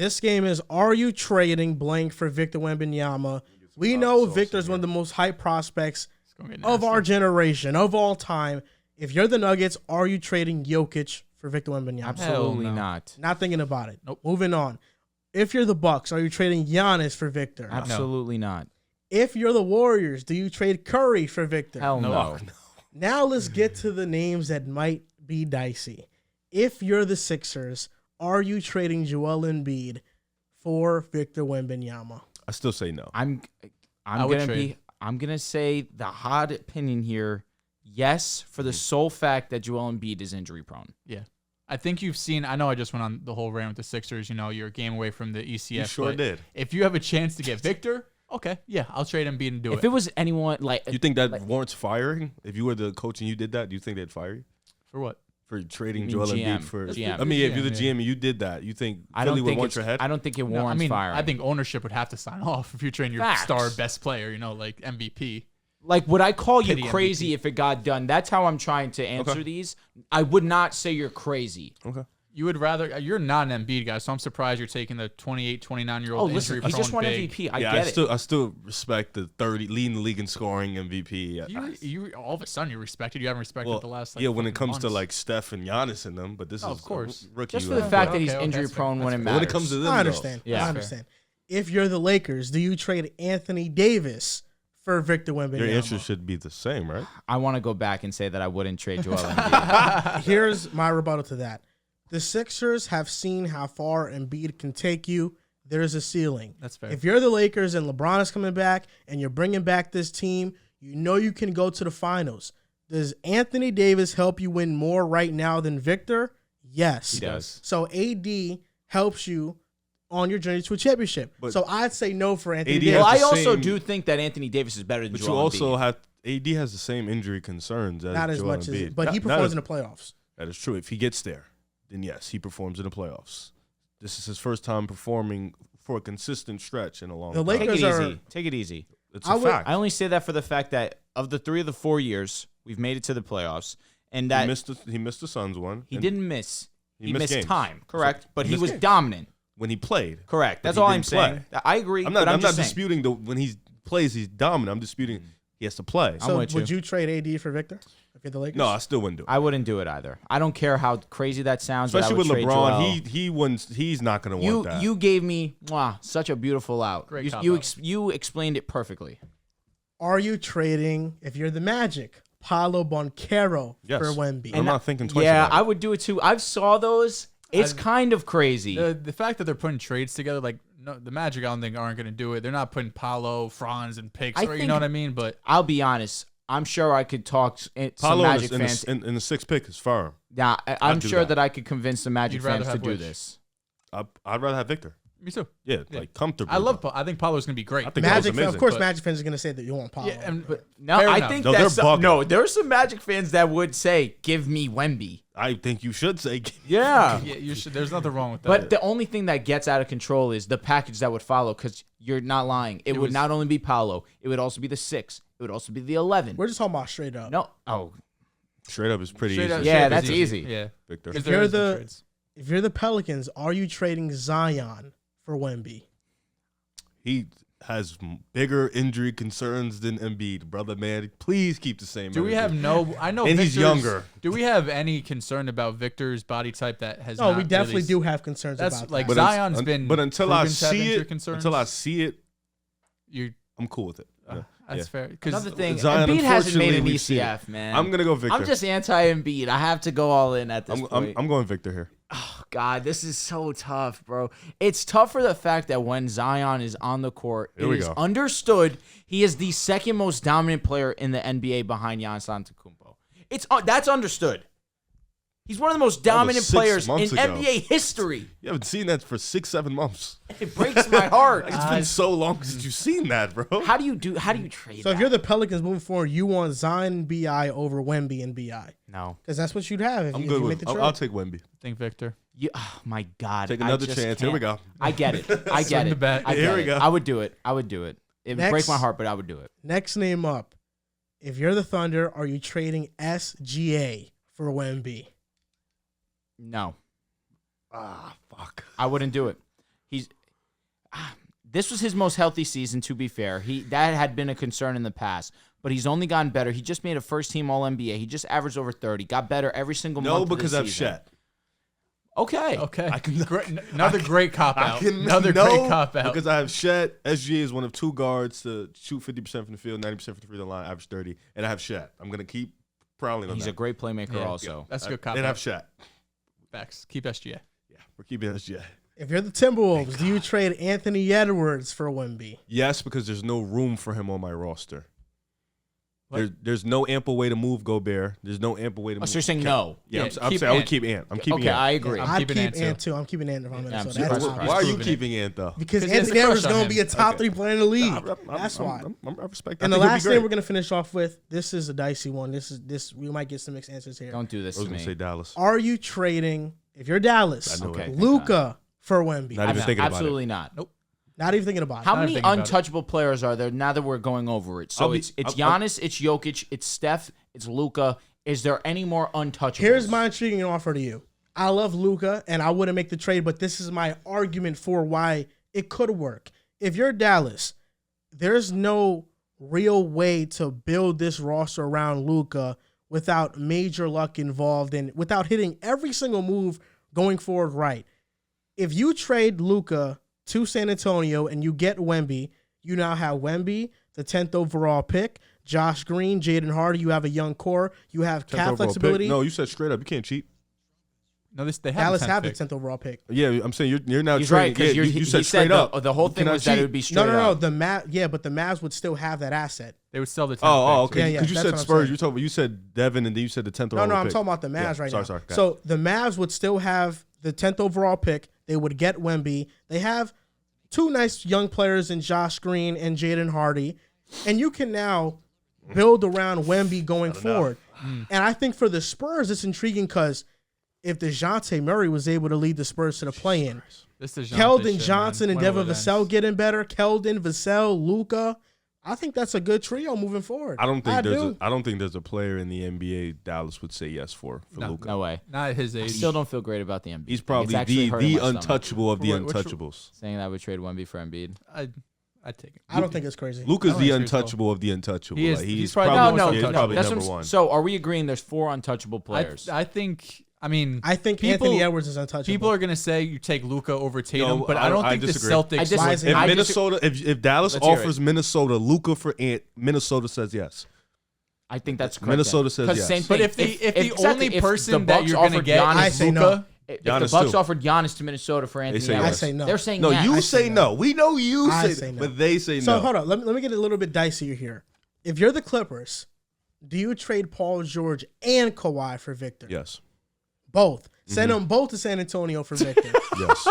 This game is, are you trading blank for Victor Wembanyama? We know Victor's one of the most hyped prospects of our generation, of all time. If you're the Nuggets, are you trading Jokic for Victor Wembanyama? Absolutely not. Not thinking about it. Nope. Moving on. If you're the Bucks, are you trading Giannis for Victor? Absolutely not. If you're the Warriors, do you trade Curry for Victor? Hell no. Now let's get to the names that might be dicey. If you're the Sixers, are you trading Joel Embiid for Victor Wembanyama? I still say no. I'm gonna say the hot opinion here. Yes, for the sole fact that Joel Embiid is injury prone. Yeah. I think you've seen, I know I just went on the whole rant with the Sixers, you're a game away from the ECF. You sure did. If you have a chance to get Victor, okay, yeah, I'll trade Embiid and do it. If it was anyone like, You think that warrants firing? If you were the coach and you did that, do you think they'd fire you? For what? For trading You mean Joel GM. Embiid for GM. I mean, if you're the GM, GM and you did that, you think I Philly don't would think want your head? I don't think it No, warrants firing. I think ownership would have to sign off if you're trading your Facts. star best player, like MVP. Like, would I call you Pity crazy MVP. if it got done? That's how I'm trying to answer these. I would not say you're crazy. Okay. You would rather, you're not an Embiid guy, so I'm surprised you're taking the 28, 29-year-old Listen, injury he just won big. MVP. I Yeah, get it. I still respect the leading the league in scoring MVP. You all of a sudden you respected. You haven't respected Well, the last when it comes to months. like Steph and Giannis in them, but this is of course. a rookie. Just for the fact that he's Okay, injury that's fair. prone when it That's matters. when it comes to them, I understand. Yeah. I understand. If you're the Lakers, do you trade Anthony Davis for Victor Wembanyama? your answer should be the same, right? I want to go back and say that I wouldn't trade Joel Embiid. Here's my rebuttal to that. The Sixers have seen how far Embiid can take you. There's a ceiling. That's fair. If you're the Lakers and LeBron is coming back and you're bringing back this team, you know you can go to the finals. Does Anthony Davis help you win more right now than Victor? Yes. He does. So AD helps you on your journey to a championship. But so I'd say no for Anthony AD Davis. Well, I the also same- do think that Anthony Davis is better than But you Joel also Embiid. have AD has the same injury concerns as Not as Joel much Embiid. as, but he Not performs as- in the playoffs. That is true. If he gets there, then yes, he performs in the playoffs. This is his first time performing for a consistent stretch in a long The time. Lakers Take it are- easy. Take it easy. It's I a would- fact. I only say that for the fact that of the 3 of the 4 years, we've made it to the playoffs, and that he missed the Suns one. he and didn't miss. He missed games. time, correct? But he he missed was games. dominant, when he played. correct? But That's he all I'm didn't play. saying. I agree. I'm but not just saying. disputing when he plays, he's dominant. I'm disputing he has to play. So with would you. you trade AD for Victor if you're the Lakers? No, I still wouldn't do it. I wouldn't do it either. I don't care how crazy that sounds. Especially but with I would trade LeBron, Joel. he wouldn't. He's not going to want that. You gave me such a beautiful out. Great You cop-out. you explained it perfectly. Are you trading, if you're the Magic, Paolo Banchero Yes. for Wemby? I'm not thinking twice. Yeah, about it. I would do it too. I've saw those. It's kind of crazy. The fact that they're putting trades together, like no, the Magic, I don't think aren't going to do it. They're not putting Paolo, Franz, and picks. I Or, you think- know what I mean? But I'll be honest. I'm sure I could talk some Paolo Magic in fans. the sixth pick is firm. Yeah, I'm do sure that. that I could convince some Magic You'd rather fans to have do which? this. I'd rather have Victor. me too. Yeah, like comfortably. I think Paolo's going to be great. I think that was Magic, amazing. of course, but- Magic fans are going to say that you want Paolo. Yeah, but No, fair I enough. think No, that's they're bugging. no. There are some Magic fans that would say, "Give me Wemby." I think you should say. Yeah. Yeah, you should. There's nothing wrong with that. But the only thing that gets out of control is the package that would follow, because you're not lying. It would was- not only be Paolo, it would also be the 6. It would also be the 11. We're just talking about straight up. No. Oh, Straight up is pretty Straight easy. up- Yeah, straight up that's is easy. Yeah. Victor. If you're there is no the- trades. If you're the Pelicans, are you trading Zion for Wemby? He has bigger injury concerns than Embiid, brother. Man, please keep the same. Do we have energy. no? I know. And he's Victor's- younger. Do we have any concern about Victor's body type that has? No, not we definitely really, do have concerns That's about like that. But Zion's been. But until I proven to have see injury it, concerns. until I see it, you. I'm cool with it. Yeah. That's fair. another thing. Zion, Embiid hasn't made an unfortunately, we've seen it. ECF, man. I'm gonna go Victor. I'm just anti-Embiid. I have to go all in at this point. I'm going Victor here. Oh, God, this is so tough, bro. It's tough for the fact that when Zion is on the court, Here it we is go. understood he is the second most dominant player in the NBA behind Giannis Antetokounmpo. That's understood. He's one of the most dominant 6 players in months ago. NBA history. You haven't seen that for 6-7 months. It breaks my heart. It's been so long since you've seen that, bro. How do you trade So that? if you're the Pelicans moving forward, you want Zion and BI over Wemby and BI. No. Because that's what you'd have if I'm you, good if you with. make the trade. I'll take Wemby. think Victor. Oh, my God. Take I another just chance. Here we can't. go. I get it. I get Send the it. bet. I get Here we it. go. I would do it. It would Next- break my heart, but I would do it. Next name up. If you're the Thunder, are you trading SGA for Wemby? No. Ah, fuck. I wouldn't do it. this was his most healthy season, to be fair. That had been a concern in the past, but he's only gotten better. He just made a first-team All-NBA. He just averaged over 30. Got better every single month. No, of the because I've season. Shet. Okay. Another great cop out. Another great cop out. Because I have Shet. SGA is one of 2 guards to shoot 50% from the field, 90% from the free throw line, average 30. And I have Shet. I'm going to keep prowling on He's that. a great playmaker also. That's a good cop out. And I have Shet. Facts. Keep SGA. Yeah, we're keeping SGA. If you're the Timberwolves, do you trade Anthony Edwards for Wemby? Yes, because there's no room for him on my roster. There's no ample way to move Gobert. There's no ample way to move. So you're saying no? Yeah, I'm saying I would keep Ant. I'm keeping Okay, Ant. I agree. I'd keeping keep Ant, too. Ant too. I'm keeping Ant if I'm Yeah, I'm Minnesota. super That's surprised. obvious. Why are you Keeping keeping Ant though? Because Because he has Anthony a Edwards is crush on going to be a him. top 3 player in the league. I That's why. I respect that. And the I think he'll be last thing great. we're going to finish off with, this is a dicey one. This we might get some mixed answers here. Don't do this I was to going to say me. Dallas. Are you trading, if you're Dallas, I know Okay. it. Luka for Wemby? Not even thinking about it. Absolutely not. Nope. Not even thinking about it. How Not many thinking about it. untouchable players are there now that we're going over it? So it's Giannis, it's Jokic, it's Steph, it's Luka. Is there any more untouchables? Here's my intriguing offer to you. I love Luka, and I wouldn't make the trade, but this is my argument for why it could work. If you're Dallas, there's no real way to build this roster around Luka without major luck involved and without hitting every single move going forward right. If you trade Luka to San Antonio and you get Wemby, you now have Wemby, the 10th overall pick, Josh Green, Jaden Hardy. You have a young core. You have 10th cap overall flexibility. pick. No, you said straight up. You can't cheat. No, they have Dallas the 10th have the pick. 10th overall pick. Yeah, I'm saying you're now He's trading. right, because Yeah, you said straight up. The whole You thing cannot was that it cheat. would be straight No. up. The but the Mavs would still have that asset. They would sell the 10th Oh, pick. okay. Yeah, Because you that's said what I'm Spurs. saying. You said Devin, and then you said the 10th No, overall I'm pick. talking about the Mavs Yeah, right sorry, now. sorry. So the Mavs would still have the 10th overall pick. They would get Wemby. They have 2 nice young players in Josh Green and Jaden Hardy. And you can now build around Wemby going forward. And I think for the Spurs, it's intriguing because if DeJounte Murray was able to lead the Spurs to the play-in, This is Keldon Johnson and When Devin will it Vassell end? getting better, Keldon, Vassell, Luka, I think that's a good trio moving forward. I don't do. think there's a player in the NBA Dallas would say yes for No. Luka. No way. Not at his I age. still don't feel great about the Embiid. He's thing. probably It's actually hurting the my stomach. untouchable of the Which- untouchables. Saying that I would trade Wemby for Embiid. I'd take it. I don't think it's crazy. Luka's I the don't think so. untouchable of the untouchable. He is- Like, he's probably No, the no, most he's no. probably That's number what I'm- one. So are we agreeing there's 4 untouchable players? I think. I mean, I think people- Anthony Edwards is untouchable. people are gonna say you take Luka over Tatum, No, but I don't I think the disagree. Celtics. I disagree. would- If If I Minnesota, if Dallas Let's hear offers Minnesota Luka for Ant, Minnesota says yes. I think that's correct. Minnesota says 'Cause yes. same But thing. if the exactly, only if the person that Bucks you're gonna offered get Giannis, I is say Luka, no. if Giannis the Bucks too. offered Giannis to Minnesota for Anthony say Edwards, yes. I say no. They're saying No, yes. you I say say no. no. We know you I say, say no. but they say So no. hold on, let me get a little bit dicier here. If you're the Clippers, do you trade Paul George and Kawhi for Victor? Yes. Both. Send them both to San Antonio for Victor. Yes.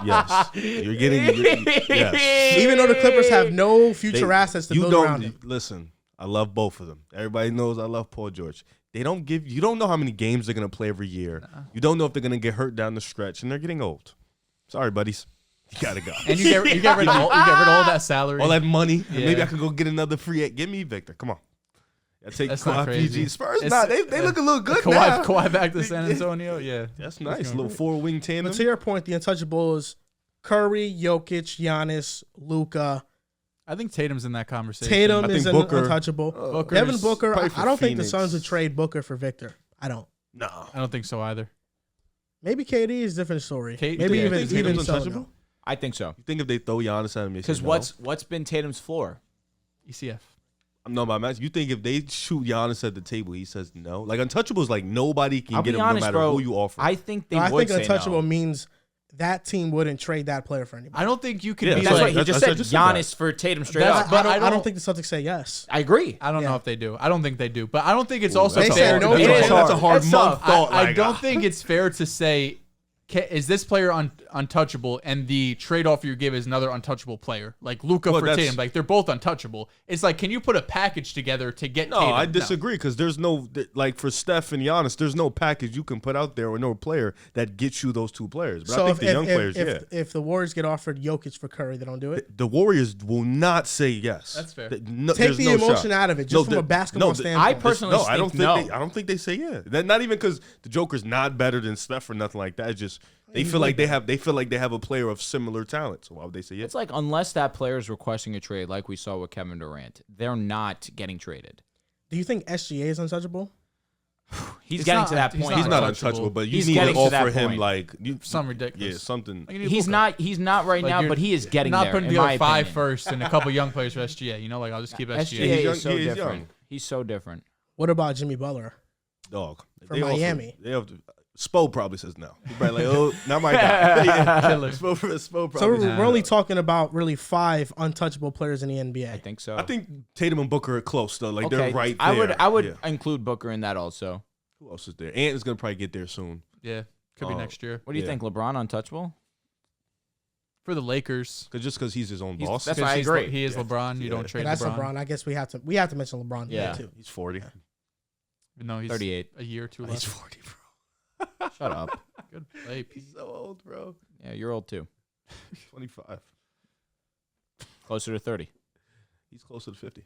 Yes. You're getting. Yes. Even though the Clippers have no future assets to build around him. Listen. I love both of them. Everybody knows I love Paul George. They don't give. You don't know how many games they're gonna play every year. You don't know if they're gonna get hurt down the stretch, and they're getting old. Sorry, buddies. You gotta go. and you get rid of all that salary. All that money. and Yeah. Maybe I could go get another free. Give me Victor. Come on. I take That's not Kawhi crazy. PG. Spurs. It's- Nah, they look a little good now. Kawhi back to San Antonio. Yeah, That's nice. Little 4-wing tandem. But to your point, the untouchables: Curry, Jokic, Giannis, Luka. I think Tatum's in that conversation. Tatum I is think an Booker- untouchable. Booker's Devin Booker. probably for I don't think the Phoenix. Suns would trade Booker for Victor. I don't. No. I don't think so either. Maybe KD is a different story. Kate- Maybe yeah, even Tatum's even so. untouchable? No. I think so. You think if they throw Giannis at him, they say Because no? what's been Tatum's floor? ECF. No, my match. You think if they shoot Giannis at the table, he says no? Like untouchables, like nobody can I'll get be him honest, no matter bro. who you offer. I think they No, I would think say untouchable no. means that team wouldn't trade that player for anybody. I don't think you can Yeah, be That's like. what he just I said. just said Giannis for Tatum straight That's- up. but I I don't don't- think the Celtics say yes. I agree. I don't Yeah. know if they do. I don't think they do. But I don't think it's also They fair say to no be to like- it. That's a hard That's month tough. thought. I like, don't think it's fair to say, is this player untouchable and the trade-off you give is another untouchable player? Like Luka Well, for that's- Tatum. Like, they're both untouchable. It's like, can you put a package together to get No, Tatum? I disagree because there's no like for Steph and Giannis, there's no package you can put out there or no player that gets you those two players. But I think the young players, if the Warriors get offered Jokic for Curry, they don't do it. The Warriors will not say yes. That's fair. No, Take there's the no emotion shot. out of it, just from a basketball standpoint. I personally I don't think no. I don't think they say yeah. Not even because the Joker's not better than Steph or nothing like that. It's just They feel like they have a player of similar talent. So why would they say yes? It's like unless that player is requesting a trade, like we saw with Kevin Durant, they're not getting traded. Do you think SGA is untouchable? He's getting to that point. He's not untouchable, but you He's need to getting to that offer him point. like something ridiculous. Yeah, something. Like, you need He's Luka. not right Like, now, you're but he is getting not there. putting in together my 5 opinion. first and a couple young players for SGA. You know, like I'll just keep SGA. SGA He's young- is so he's different. young. He's so different. What about Jimmy Butler? Dog. For Miami. They have to, Spo probably says no. He's probably like, oh, not my guy. Yeah. Killer. Spo probably So says we're only talking about really 5 untouchable players in the NBA. I think so. I think Tatum and Booker are close though. Like they're right there. I would Yeah. include Booker in that also. Who else is there? Ant is gonna probably get there soon. Yeah, could be next year. What do you Yeah. think, LeBron untouchable? For the Lakers, Because he's his own boss. that's 'cause why I agree. He is LeBron. You Yeah. don't trade That's LeBron. LeBron. I guess we have to mention LeBron Yeah. here too. He's 40. No, he's 38. a year or two He's left. 40, bro. Shut up. Good play, Pete. He's so old, bro. Yeah, you're old too. 25. Closer to 30. He's closer to 50.